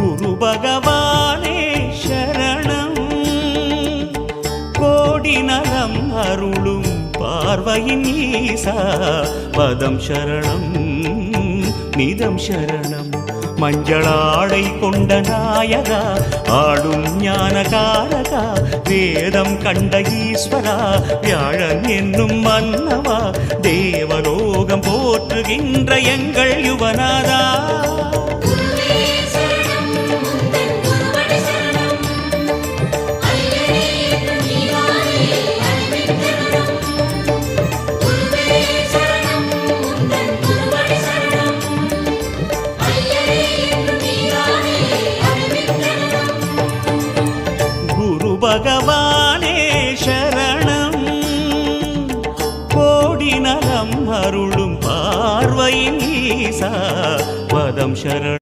குரு பகவானே சரணம் கோடி நலம் அருளும் பார்வையின் ஈசா பதம் சரணம் நிதம் சரணம் மஞ்சளாடை கொண்ட நாயகா ஆடும் ஞானகாரகா வேதம் கண்ட ஈஸ்வரா வியாழன் என்னும் மன்னவா தேவலோகம் போற்றுகின்ற எங்கள் யுவனாதா பகவானே சரணம் கோடி நலம் அருளும் பார்வையின் ஈசா பதம் சரணம்